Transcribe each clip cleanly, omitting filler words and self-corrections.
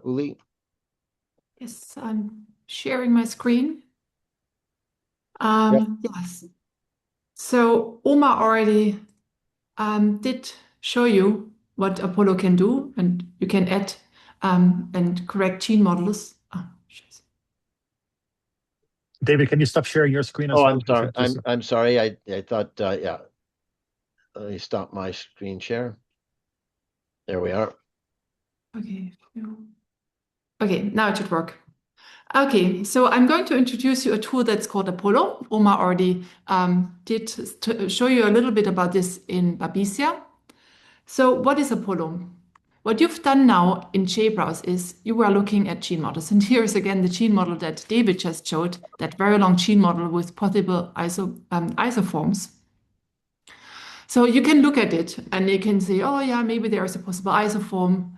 Uli? Yes, I'm sharing my screen. Yep. Yes. So Oma already did show you what Apollo can do, and you can add and correct gene models. Oh, shit. David, can you stop sharing your screen as Oh, well? I'm sorry. I'm sorry. I thought yeah. Let me stop my screen share. There we are. Okay. Okay, now it should work. Okay, so I'm going to introduce you a tool that's called Apollo. Oma already did show you a little bit about this in Babesia. So what is Apollo? What you've done now in JBrowse is you are looking at gene models. And here is again the gene model that David just showed, that very long gene model with possible isoforms. So you can look at it and you can say, oh yeah, maybe there is a possible isoform.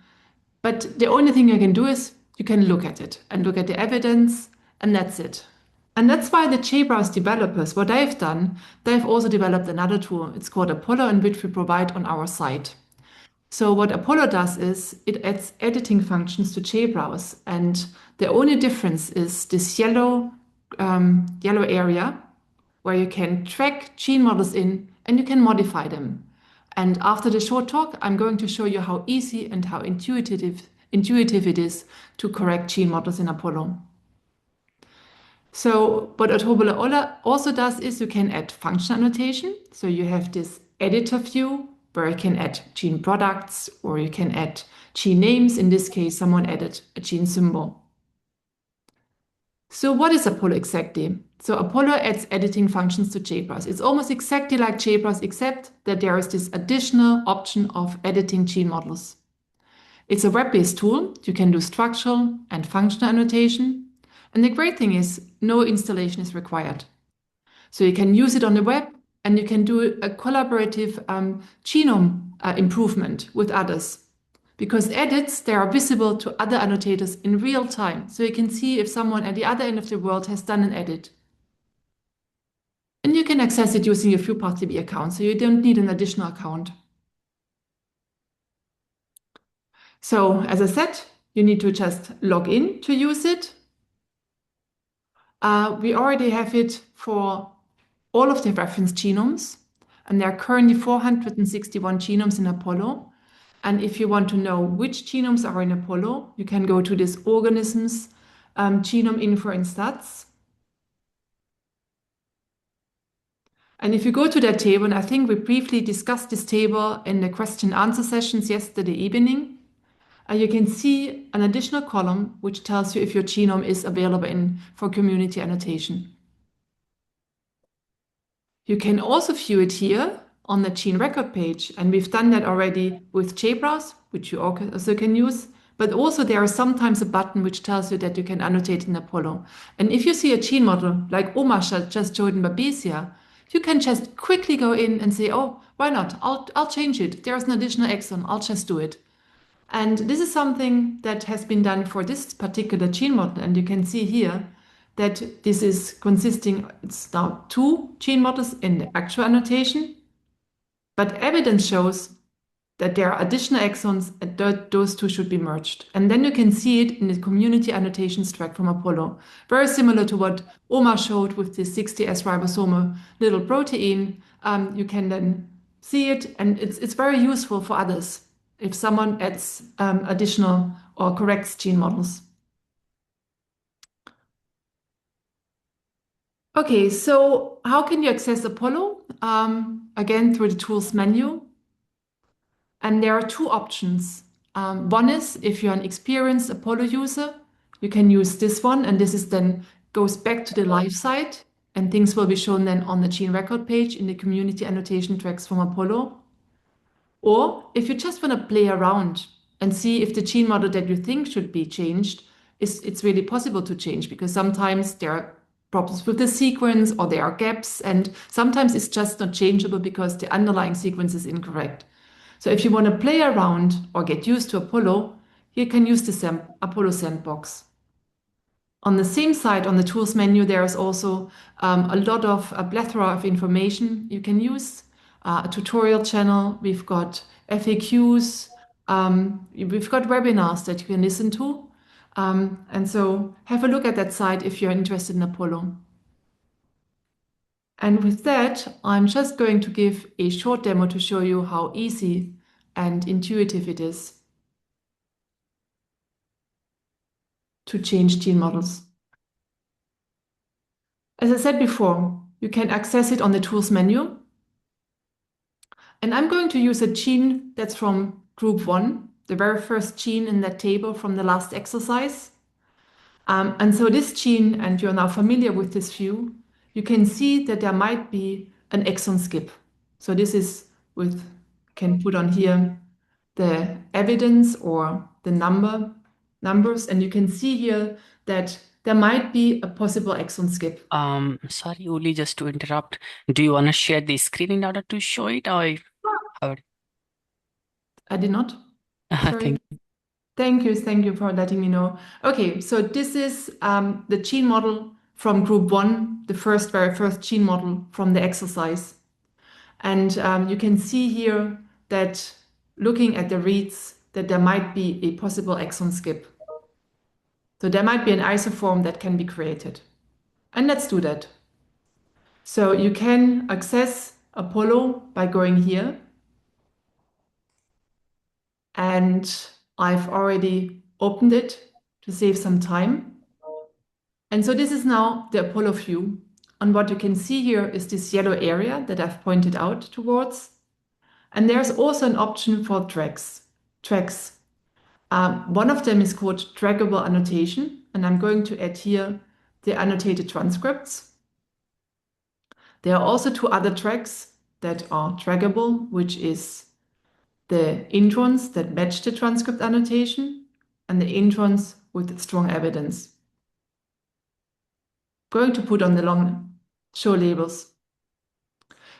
But the only thing you can do is you can look at it and look at the evidence, and that's it. And that's why the JBrowse developers, what they've done, they've also developed another tool. It's called Apollo, and which we provide on our site. So what Apollo does is it adds editing functions to JBrowse, and the only difference is this yellow area where you can track gene models in and you can modify them. And after the short talk, I'm going to show you how easy and how intuitive it is to correct gene models in Apollo. So what Apollo also does is you can add function annotation. So you have this editor view where you can add gene products or you can add gene names. In this case, someone added a gene symbol. So what is Apollo exactly? So Apollo adds editing functions to JBrowse. It's almost exactly like JBrowse, except that there is this additional option of editing gene models. It's a web-based tool. You can do structural and functional annotation. And the great thing is no installation is required. So you can use it on the web and you can do a collaborative genome improvement with others. Because edits, they are visible to other annotators in real time. So you can see if someone at the other end of the world has done an edit. And you can access it using your VEuPathDB account, so you don't need an additional account. So as I said, you need to just log in to use it. We already have it for all of the reference genomes, and there are currently 461 genomes in Apollo. And if you want to know which genomes are in Apollo, you can go to this organisms genome info in stats. And if you go to that table, and I think we briefly discussed this table in the question and answer sessions yesterday evening, you can see an additional column which tells you if your genome is available for community annotation. You can also view it here on the gene record page, and we've done that already with JBrowse, which you also can use. But also there is sometimes a button which tells you that you can annotate in Apollo. And if you see a gene model like Oma just showed in Babesia, you can just quickly go in and say, oh, why not? I'll change it. There's an additional exon. I'll just do it. And this is something that has been done for this particular gene model. And you can see here that this is consisting, it's now 2 gene models in the actual annotation, but evidence shows that there are additional exons and those 2 should be merged. And then you can see it in the community annotations track from Apollo. Very similar to what Oma showed with the 60S ribosomal little protein. You can then see it, and it's very useful for others if someone adds additional or corrects gene models. Okay, so how can you access Apollo? Again, through the tools menu. And there are 2 options. One is if you're an experienced Apollo user, you can use this one, and this is then goes back to the live site, and things will be shown then on the gene record page in the community annotation tracks from Apollo. Or if you just want to play around and see if the gene model that you think should be changed it's really possible to change, because sometimes there are problems with the sequence or there are gaps, and sometimes it's just not changeable because the underlying sequence is incorrect. So if you want to play around or get used to Apollo, you can use the Apollo sandbox. On the same side, on the tools menu, there is also a plethora of information you can use. A tutorial channel, we've got FAQs, we've got webinars that you can listen to. And so have a look at that site if you're interested in Apollo. And with that, I'm just going to give a short demo to show you how easy and intuitive it is to change gene models. As I said before, you can access it on the Tools menu. And I'm going to use a gene that's from group 1, the very first gene in that table from the last exercise. And so this gene, and you're now familiar with this view, you can see that there might be an exon skip. So this is with, can put on here the evidence or the numbers, and you can see here that there might be a possible exon skip. Sorry, Uli, just to interrupt. Do you want to share the screen in order to show it, or how? I did not. Thank Sorry. Thank you for letting me know. Okay, so this is the gene model from group 1, the very first gene model from the exercise. And you can see here that looking at the reads, that there might be a possible exon skip. So there might be an isoform that can be created. And let's do that. So you can access Apollo by going here. And I've already opened it to save some time. And so this is now the Apollo view. And what you can see here is this yellow area that I've pointed out towards. And there's also an option for tracks. One of them is called trackable annotation. And I'm going to add here the annotated transcripts. There are also 2 other tracks that are trackable, which is the introns that match the transcript annotation and the introns with strong evidence. Going to put on the long show labels.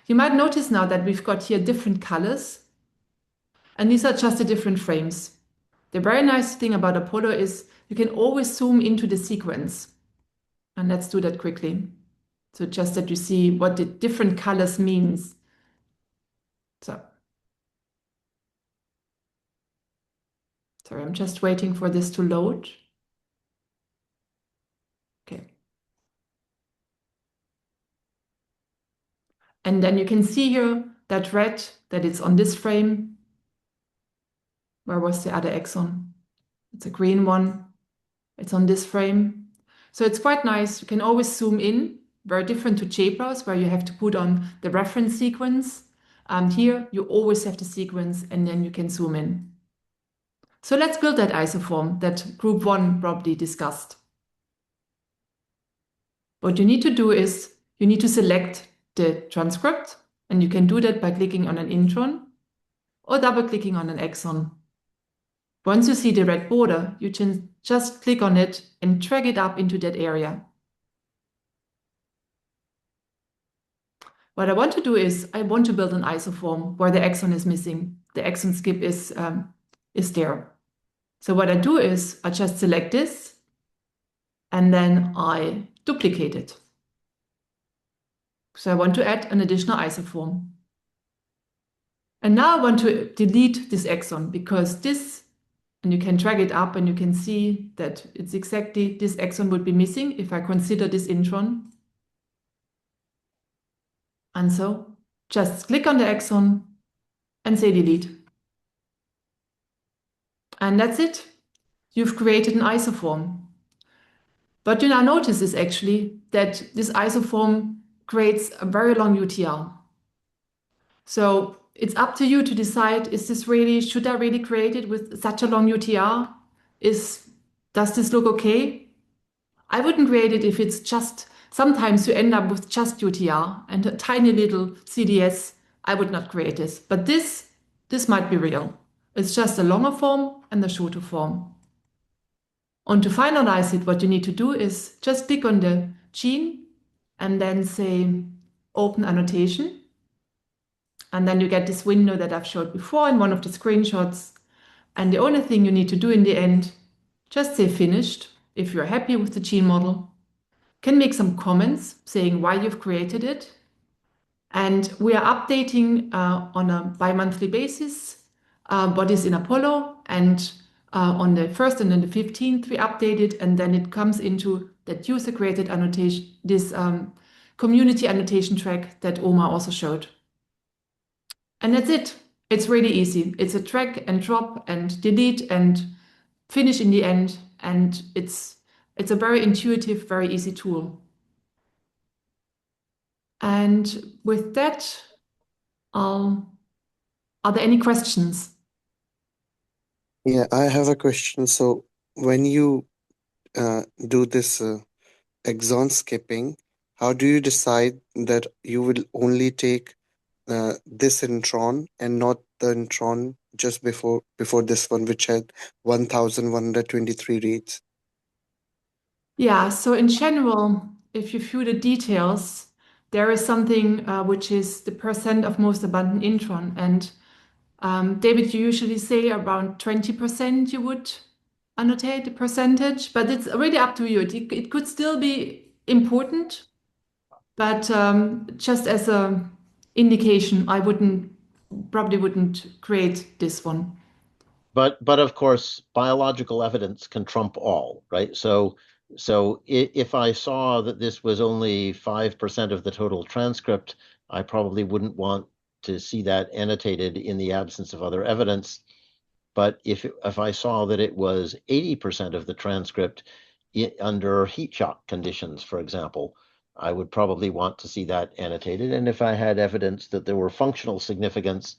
You might notice now that we've got here different colors, and these are just the different frames. The very nice thing about Apollo is you can always zoom into the sequence. And let's do that quickly. So just that you see what the different colors means. So, sorry, I'm just waiting for this to load. Okay. And then you can see here that red, that it's on this frame. Where was the other exon? It's a green one. It's on this frame. So it's quite nice. You can always zoom in, very different to JBrowse, where you have to put on the reference sequence. Here, you always have the sequence, and then you can zoom in. So let's build that isoform that group 1 probably discussed. What you need to do is you need to select the transcript, and you can do that by clicking on an intron or double-clicking on an exon. Once you see the red border, you can just click on it and drag it up into that area. What I want to do is I want to build an isoform where the exon is missing. The exon skip is there. So what I do is I just select this and then I duplicate it. So I want to add an additional isoform. And now I want to delete this exon because this, and you can drag it up and you can see that it's exactly this exon would be missing if I consider this intron. And so just click on the exon and say delete. And that's it. You've created an isoform. What you now notice is actually that this isoform creates a very long UTR. So it's up to you to decide, should I really create it with such a long UTR? Does this look okay? I wouldn't create it if it's just, sometimes you end up with just UTR and a tiny little CDS. I would not create this, but this might be real. It's just a longer form and a shorter form. And to finalize it, what you need to do is just click on the gene and then say open annotation. And then you get this window that I've showed before in one of the screenshots. And the only thing you need to do in the end, just say finished if you're happy with the gene model. Can make some comments saying why you've created it. And we are updating on a bi-monthly basis what is in Apollo. And on the 1st and then the 15th we update it, and then it comes into that user-created annotation, this community annotation track that Omar also showed. And that's it. It's really easy. It's a drag and drop and delete and finish in the end, and it's a very intuitive, very easy tool. And with that, are there any questions? Yeah, I have a question. So when you do this exon skipping, how do you decide that you will only take this intron and not the intron just before this one, which had 1,123 reads? Yeah, so in general, if you view the details, there is something which is the percent of most abundant intron. And David, you usually say around 20% you would annotate the percentage, but it's really up to you. It could still be important, but just as a indication, I probably wouldn't create this one. But of course, biological evidence can trump all, right? So if I saw that this was only 5% of the total transcript, I probably wouldn't want to see that annotated in the absence of other evidence. But if I saw that it was 80% of the transcript under heat shock conditions, for example, I would probably want to see that annotated. And if I had evidence that there were functional significance,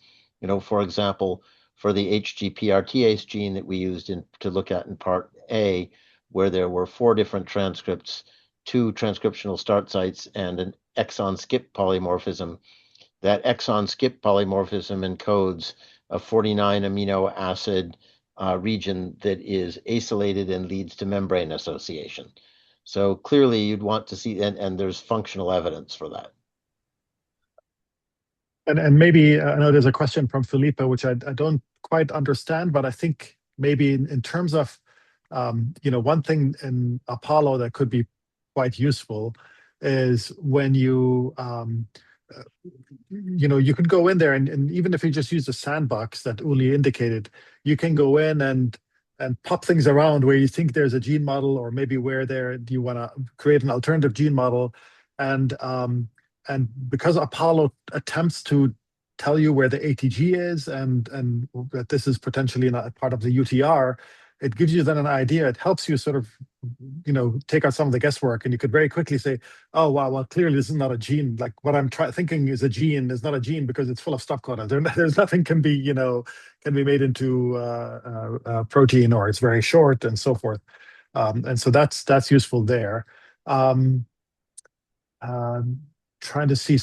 for example, for the HGPRTase gene that we used to look at in part A, where there were 4 different transcripts, 2 transcriptional start sites, and an exon skip polymorphism. That exon skip polymorphism encodes a 49 amino acid region that is acylated and leads to membrane association. So clearly you'd want to see, and there's functional evidence for that. And maybe I know there's a question from Felipe, which I don't quite understand, but I think maybe in terms of, one thing in Apollo that could be quite useful is when you could go in there and even if you just use the sandbox that Uli indicated, you can go in and pop things around where you think there's a gene model, or maybe where you want to create an alternative gene model. And because Apollo attempts to tell you where the ATG is and that this is potentially not part of the UTR, it gives you then an idea. It helps you sort of, take out some of the guesswork, and you could very quickly say, oh, wow, well, clearly this is not a gene. Like what I'm thinking is a gene is not a gene because it's full of stop codons. There's nothing can be made into a protein, or it's very short and so forth. And so that's useful there. Trying to see.